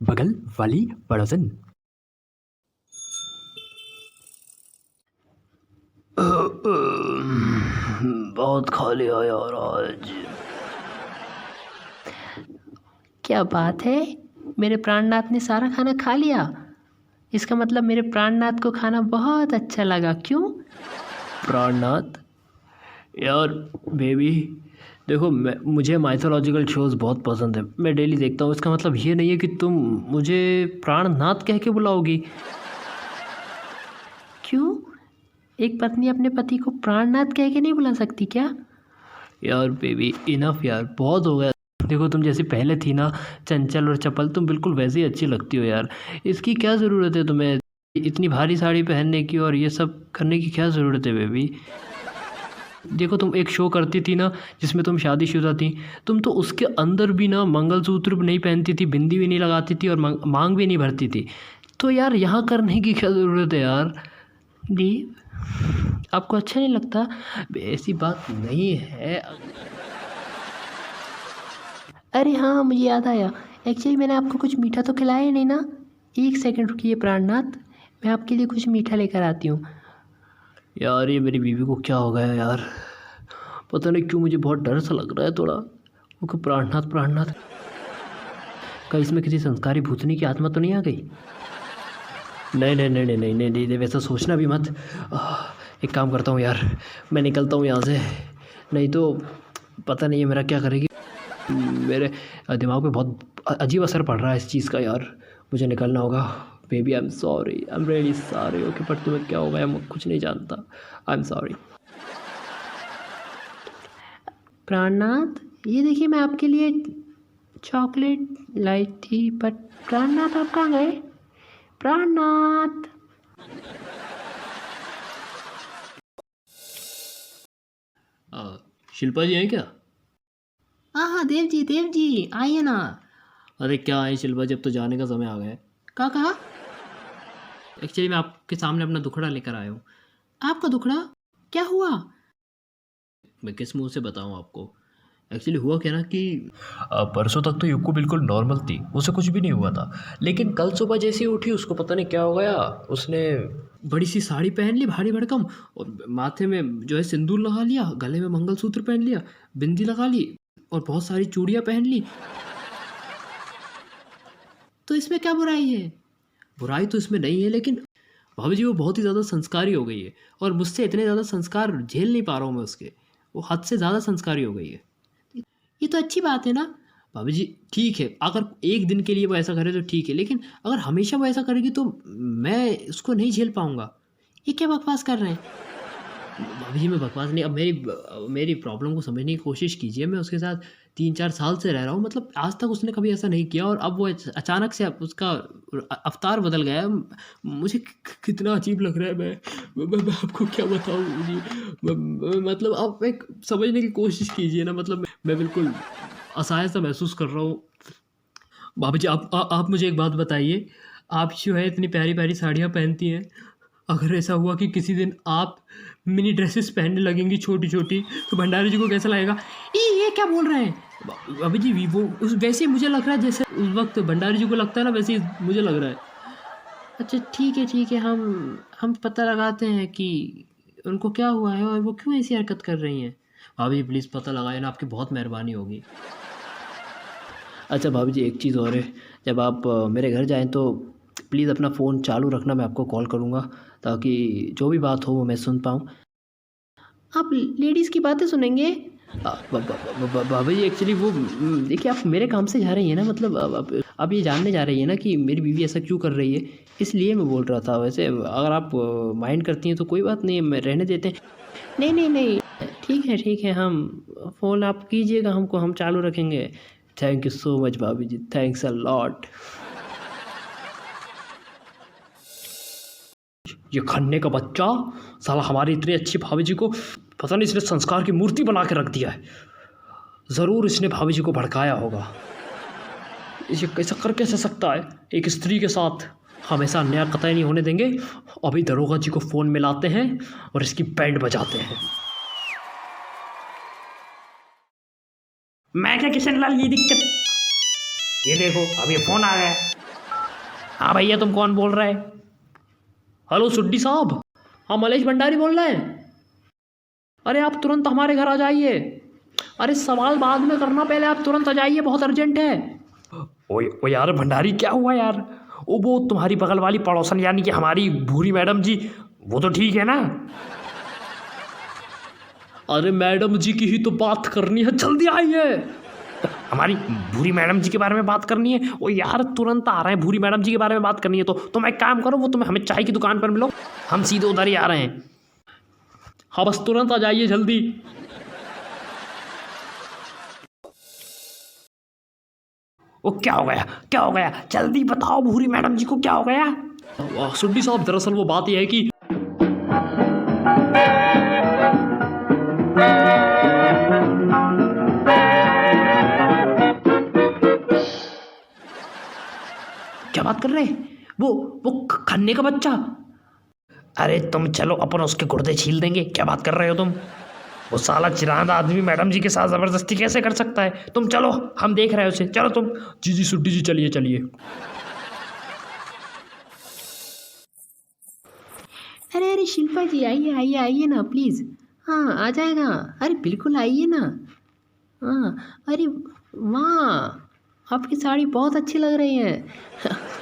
बगल वाली पड़ोसन। बहुत खा लिया यार आज। क्या बात है, मेरे प्राणनाथ ने सारा खाना खा लिया। इसका मतलब मेरे प्राणनाथ को खाना बहुत अच्छा लगा, क्यों? प्राणनाथ यार बेबी, देखो मुझे माइथोलॉजिकल शोज़ बहुत पसंद है, मैं डेली देखता हूँ। इसका मतलब ये नहीं है कि तुम मुझे प्राणनाथ कह के बुलाओगी। क्यों? एक पत्नी अपने पति को प्राणनाथ कह के नहीं बुला सकती क्या? यार बेबी इनफ यार, बहुत हो गया। देखो तुम जैसी पहले थी ना, चंचल और चपल, तुम बिल्कुल वैसे ही अच्छी लगती हो यार। इसकी क्या ज़रूरत है तुम्हें इतनी भारी साड़ी पहनने की और ये सब करने की? क्या ज़रूरत है बेबी? देखो तुम एक शो करती थी ना जिसमें तुम शादीशुदा थी, तुम तो उसके अंदर भी ना मंगलसूत्र भी नहीं पहनती थी, बिंदी भी नहीं लगाती थी और मांग भी नहीं भरती थी। तो यार यहाँ करने की क्या ज़रूरत है यार? दीप, आपको अच्छा नहीं लगता? ऐसी बात नहीं है। अरे हाँ, मुझे याद आया। एक्चुअली मैंने आपको कुछ मीठा तो खिलाया ही नहीं ना। एक सेकंड रुकिए प्राणनाथ, मैं आपके लिए कुछ मीठा लेकर आती हूँ। यार ये मेरी बीवी को क्या हो गया यार, पता नहीं क्यों मुझे बहुत डर सा लग रहा है थोड़ा। वो प्राणनाथ प्राणनाथ, कहीं इसमें किसी संस्कारी भूतनी की आत्मा तो नहीं आ गई? नहीं नहीं नहीं नहीं नहीं नहीं, नहीं, नहीं वैसा सोचना भी मत। एक काम करता हूँ यार, मैं निकलता हूँ यहाँ से, नहीं तो पता नहीं है मेरा क्या करेगी। मेरे दिमाग पे बहुत अजीब असर पड़ रहा है इस चीज़ का यार। मुझे निकलना होगा। Baby I am sorry, I am really sorry. Okay, पर तुम्हें क्या होगा मैं कुछ नहीं जानता। I am sorry. प्राणनाथ, ये देखिए मैं आपके लिए चॉकलेट लाई थी, पर प्राणनाथ आप कहाँ गए? प्राणनाथ। शिल्पा जी हैं क्या? हाँ हाँ, देव जी आइए ना। अरे क्या है शिल्पा जी, अब तो जाने का समय आ गया है। क्या कहा? एक्चुअली मैं आपके सामने अपना दुखड़ा लेकर आया हूँ। आपका दुखड़ा? क्या हुआ? मैं किस मुंह से बताऊँ आपको। एक्चुअली हुआ क्या ना कि परसों तक तो युक्को बिल्कुल नॉर्मल थी, उसे कुछ भी नहीं हुआ था। लेकिन कल सुबह जैसे ही उठी उसको पता नहीं क्या हो गया। उसने बड़ी सी साड़ी पहन ली भारी भड़कम, और माथे में जो है सिंदूर लगा लिया, गले में मंगलसूत्र पहन लिया, बिंदी लगा ली और बहुत सारी चूड़ियाँ पहन ली। तो इसमें क्या बुराई है? बुराई तो इसमें नहीं है, लेकिन भाभी जी वो बहुत ही ज़्यादा संस्कारी हो गई है और मुझसे इतने ज़्यादा संस्कार झेल नहीं पा रहा हूँ मैं उसके। वो हद से ज़्यादा संस्कारी हो गई है। ये तो अच्छी बात है ना। भाभी जी ठीक है, अगर एक दिन के लिए वो ऐसा करे तो ठीक है, लेकिन अगर हमेशा वो ऐसा करेगी तो मैं उसको नहीं झेल पाऊँगा। ये क्या बकवास कर रहे हैं? भाभी जी मैं बकवास नहीं, अब मेरी प्रॉब्लम को समझने की कोशिश कीजिए। मैं उसके साथ 3-4 साल से रह रहा हूँ, मतलब आज तक उसने कभी ऐसा नहीं किया और अब वो अचानक से अब उसका अवतार बदल गया है। मुझे कितना अजीब लग रहा है। मैं आपको क्या बताऊँ जी। मतलब आप एक समझने की कोशिश कीजिए ना, मतलब मैं बिल्कुल असहाय सा महसूस कर रहा हूँ। भाभी जी आप मुझे एक बात बताइए, आप जो है इतनी प्यारी-प्यारी साड़ियाँ पहनती हैं, अगर ऐसा हुआ कि किसी दिन आप मिनी ड्रेसेस पहनने लगेंगी छोटी-छोटी, तो भंडारी जी को कैसा लगेगा? ये क्या बोल रहे हैं? भाभी जी वो उस वैसे ही मुझे लग रहा है जैसे उस वक़्त भंडारी जी को लगता है ना, वैसे ही मुझे लग रहा है। अच्छा ठीक है, हम पता लगाते हैं कि उनको क्या हुआ है और वो क्यों ऐसी हरकत कर रही हैं। भाभी जी प्लीज़ पता लगाइए ना, आपकी बहुत मेहरबानी होगी। अच्छा भाभी जी एक चीज़ और है, जब आप मेरे घर जाएँ तो प्लीज़ अपना फ़ोन चालू रखना, मैं आपको कॉल करूँगा ताकि जो भी बात हो वो मैं सुन पाऊँ। आप लेडीज़ की बातें सुनेंगे? भाभी जी एक्चुअली वो देखिए आप मेरे काम से जा रही हैं ना, मतलब अब ये जानने जा रही हैं ना कि मेरी बीवी ऐसा क्यों कर रही है, इसलिए मैं बोल रहा था। वैसे अगर आप माइंड करती हैं तो कोई बात नहीं है, मैं रहने देते हैं। नहीं, ठीक है, हम फ़ोन आप कीजिएगा हमको, हम चालू रखेंगे। थैंक यू सो मच भाभी जी, थैंक्स अ लॉट। ये खन्ने का बच्चा साला हमारी इतनी अच्छी भाभी जी को पता नहीं इसने संस्कार की मूर्ति बना के रख दिया है। ज़रूर इसने भाभी जी को भड़काया होगा। ये कैसा कर कैसे सकता है एक स्त्री के साथ? हम ऐसा अन्याय कतई नहीं होने देंगे। अभी दरोगा जी को फ़ोन मिलाते हैं और इसकी बैंड बजाते हैं। मैं क्या किशन लाल, ये दिक्कत? ये देखो, अब ये फ़ोन आ गया। हाँ भैया, तुम कौन बोल रहे? हेलो सुड्डी साहब, हाँ मलेश भंडारी बोल रहे हैं। अरे आप तुरंत हमारे घर आ जाइए। अरे सवाल बाद में करना, पहले आप तुरंत आ जाइए, बहुत अर्जेंट है। ओ यार भंडारी, क्या हुआ यार? वो तुम्हारी बगल वाली पड़ोसन यानी कि हमारी भूरी मैडम जी, वो तो ठीक है ना? अरे मैडम जी की ही तो बात करनी है, जल्दी आइए। हमारी भूरी मैडम जी के बारे में बात करनी है? ओ यार तुरंत आ रहे हैं, भूरी मैडम जी के बारे में बात करनी है तो तुम एक काम करो, वो तुम हमें चाय की दुकान पर मिलो, हम सीधे उधर ही आ रहे हैं। हाँ बस तुरंत आ जाइए जल्दी। वो क्या हो गया, क्या हो गया? जल्दी बताओ भूरी मैडम जी को क्या हो गया? वाह सुड्डी साहब, दरअसल वो बात यह है कि क्या बात कर रहे हैं? वो खन्ने का बच्चा। अरे तुम चलो, अपन उसके गुर्दे छील देंगे। क्या बात कर रहे हो तुम? वो साला चिरांद आदमी मैडम जी के साथ जबरदस्ती कैसे कर सकता है? तुम चलो, हम देख रहे हैं उसे, चलो तुम। जी जी सुड्डी जी, चलिए चलिए। अरे अरे शिल्पा जी, आइए आइए आइए ना प्लीज़। हाँ आ जाएगा। अरे बिल्कुल आइए ना। हाँ। अरे वाह, आपकी साड़ी बहुत अच्छी लग रही है।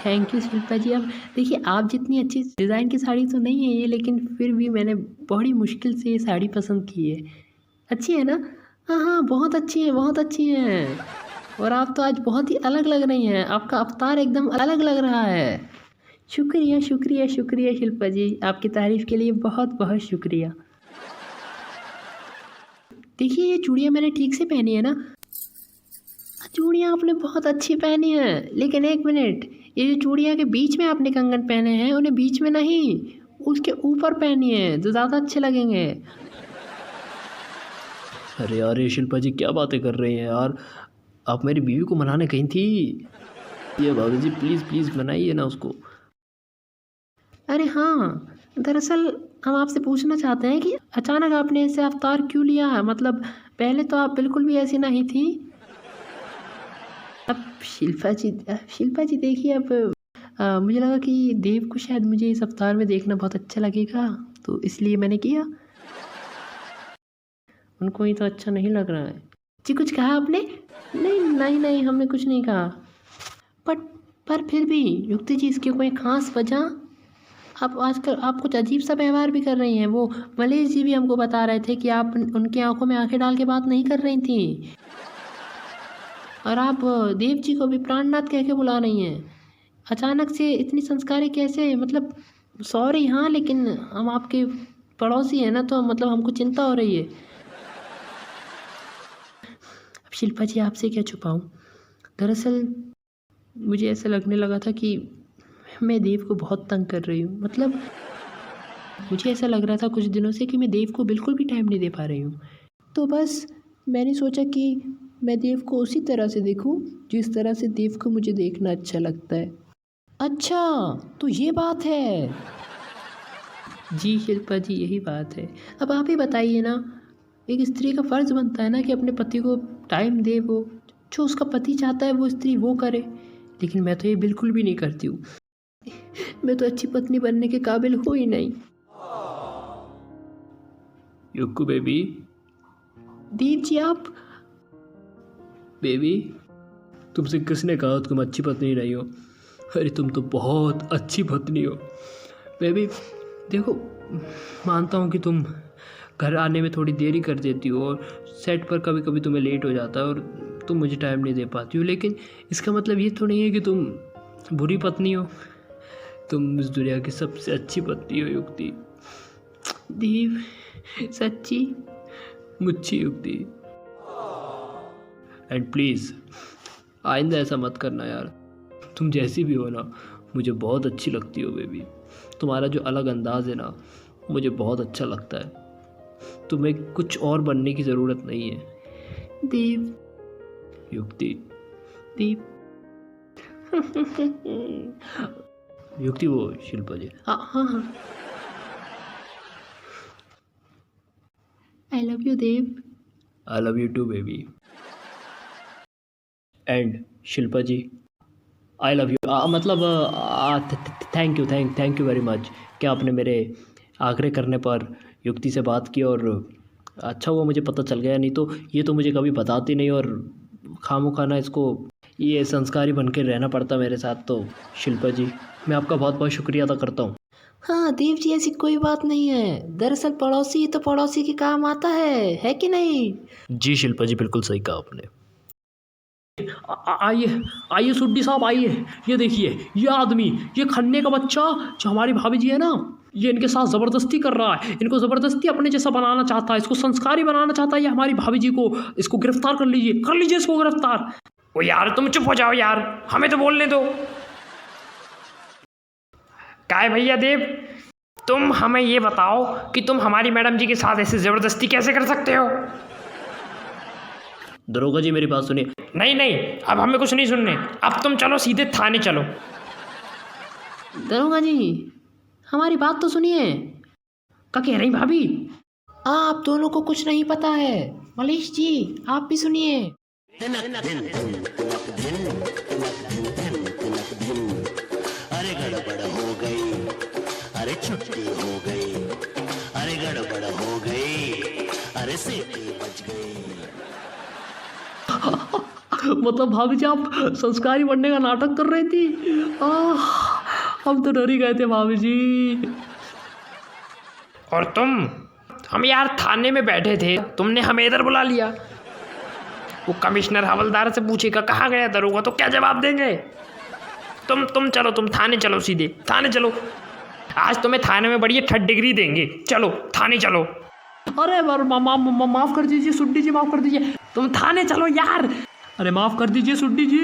थैंक यू शिल्पा जी। अब देखिए, आप जितनी अच्छी डिज़ाइन की साड़ी तो नहीं है ये, लेकिन फिर भी मैंने बड़ी मुश्किल से ये साड़ी पसंद की है। अच्छी है ना? हाँ हाँ, बहुत अच्छी है, बहुत अच्छी है। और आप तो आज बहुत ही अलग लग रही हैं, आपका अवतार एकदम अलग लग रहा है। शुक्रिया शुक्रिया शुक्रिया शिल्पा जी, आपकी तारीफ़ के लिए बहुत बहुत शुक्रिया। देखिए, ये चूड़ियाँ मैंने ठीक से पहनी है ना? चूड़ियाँ आपने बहुत अच्छी पहनी हैं, लेकिन एक मिनट, ये जो चूड़ियाँ के बीच में आपने कंगन पहने हैं, उन्हें बीच में नहीं, उसके ऊपर पहनिए तो ज़्यादा अच्छे लगेंगे। अरे यार ये शिल्पा जी क्या बातें कर रही हैं यार? आप मेरी बीवी को मनाने गई थी। ये भाभी जी प्लीज़ प्लीज़ मनाइए ना उसको। अरे हाँ, दरअसल हम आपसे पूछना चाहते हैं कि अचानक आपने ऐसे अवतार क्यों लिया है? मतलब पहले तो आप बिल्कुल भी ऐसी नहीं थी। अब शिल्पा जी देखिए, अब मुझे लगा कि देव को शायद मुझे इस अवतार में देखना बहुत अच्छा लगेगा, तो इसलिए मैंने किया। उनको ही तो अच्छा नहीं लग रहा है। जी कुछ कहा आपने? नहीं नहीं नहीं, हमने कुछ नहीं कहा। बट पर फिर भी युक्ति जी, इसकी कोई ख़ास वजह? आप आजकल आप कुछ अजीब सा व्यवहार भी कर रही हैं। वो मलेश जी भी हमको बता रहे थे कि आप उनकी आंखों में आंखें डाल के बात नहीं कर रही थी, और आप देव जी को भी प्राणनाथ कह के बुला रही हैं। अचानक से इतनी संस्कारी कैसे? मतलब सॉरी हाँ, लेकिन हम आपके पड़ोसी हैं ना, तो मतलब हमको चिंता हो रही है। अब शिल्पा जी, आपसे क्या छुपाऊँ? दरअसल मुझे ऐसा लगने लगा था कि मैं देव को बहुत तंग कर रही हूँ। मतलब मुझे ऐसा लग रहा था कुछ दिनों से कि मैं देव को बिल्कुल भी टाइम नहीं दे पा रही हूँ। तो बस मैंने सोचा कि मैं देव को उसी तरह से देखूं जिस तरह से देव को मुझे देखना अच्छा लगता है। अच्छा, तो ये बात है। जी शिल्पा जी, यही बात है। अब आप ही बताइए ना, एक स्त्री का फ़र्ज़ बनता है ना कि अपने पति को टाइम दे, वो जो उसका पति चाहता है वो स्त्री वो करे। लेकिन मैं तो ये बिल्कुल भी नहीं करती हूँ। मैं तो अच्छी पत्नी बनने के काबिल हूँ ही नहीं। युक्कू बेबी, देव जी आप। बेबी तुमसे किसने कहा तुम अच्छी पत्नी नहीं हो? अरे तुम तो बहुत अच्छी पत्नी हो बेबी। देखो, मानता हूँ कि तुम घर आने में थोड़ी देरी कर देती हो और सेट पर कभी कभी तुम्हें लेट हो जाता है और तुम मुझे टाइम नहीं दे पाती हो, लेकिन इसका मतलब ये तो नहीं है कि तुम बुरी पत्नी हो। तुम इस दुनिया की सबसे अच्छी पत्नी हो युक्ति। देव, सच्ची? मुझी युक्ति। एंड प्लीज़ आइंदा ऐसा मत करना यार। तुम जैसी भी हो ना, मुझे बहुत अच्छी लगती हो बेबी। तुम्हारा जो अलग अंदाज़ है ना, मुझे बहुत अच्छा लगता है। तुम्हें कुछ और बनने की ज़रूरत नहीं है देव। युक्ति। देव। युक्ति, वो शिल्पा जी। हाँ हाँ हाँ। I love you Dev. I love you too baby. And Shilpa ji, I love you. मतलब थैंक यू वेरी मच कि आपने मेरे आग्रह करने पर युक्ति से बात की, और अच्छा हुआ मुझे पता चल गया, नहीं तो ये तो मुझे कभी बताती नहीं, और खामोखा ना इसको ये संस्कारी बन के रहना पड़ता मेरे साथ। तो शिल्पा जी, मैं आपका बहुत बहुत शुक्रिया अदा करता हूँ। हाँ देव जी, ऐसी कोई बात नहीं है। दरअसल पड़ोसी तो पड़ोसी के काम आता है कि नहीं? जी शिल्पा जी, बिल्कुल सही कहा आपने। आइए आइए सुड्डी साहब, आइए। ये देखिए, ये आदमी, ये खन्ने का बच्चा जो हमारी भाभी जी है ना, ये इनके साथ ज़बरदस्ती कर रहा है, इनको ज़बरदस्ती अपने जैसा बनाना चाहता है, इसको संस्कारी बनाना चाहता है ये हमारी भाभी जी को। इसको गिरफ्तार कर लीजिए इसको गिरफ्तार। ओ यार तुम चुप हो जाओ यार, हमें तो बोलने दो। काय भैया देव, तुम हमें ये बताओ कि तुम हमारी मैडम जी के साथ ऐसे ज़बरदस्ती कैसे कर सकते हो? दरोगा जी मेरी बात सुनिए। नहीं नहीं, अब हमें कुछ नहीं सुनने, अब तुम चलो सीधे थाने चलो। दरोगा जी, हमारी बात तो सुनिए। क्या कह रही भाभी? आप दोनों को कुछ नहीं पता है। मलेश जी, आप भी सुनिए। अरे गड़बड़ हो गई, अरे छुट्टी हो गई, अरे गड़बड़ हो गई, अरे सीटी बच गई। मतलब भाभी जी आप संस्कारी बनने का नाटक कर रही थी। हम तो डर ही गए थे भाभी जी। और तुम? हम यार थाने में बैठे थे, तुमने हमें इधर बुला लिया। वो कमिश्नर हवलदार से पूछेगा कहाँ गया दरोगा, तो क्या जवाब देंगे? तुम चलो, तुम थाने चलो, सीधे थाने चलो। आज तुम्हें थाने में बढ़िया 3rd डिग्री देंगे। चलो थाने चलो। अरे माफ़ कर दीजिए सुड्डी जी, माफ़ कर दीजिए। तुम थाने चलो यार। अरे माफ़ कर दीजिए सुड्डी जी।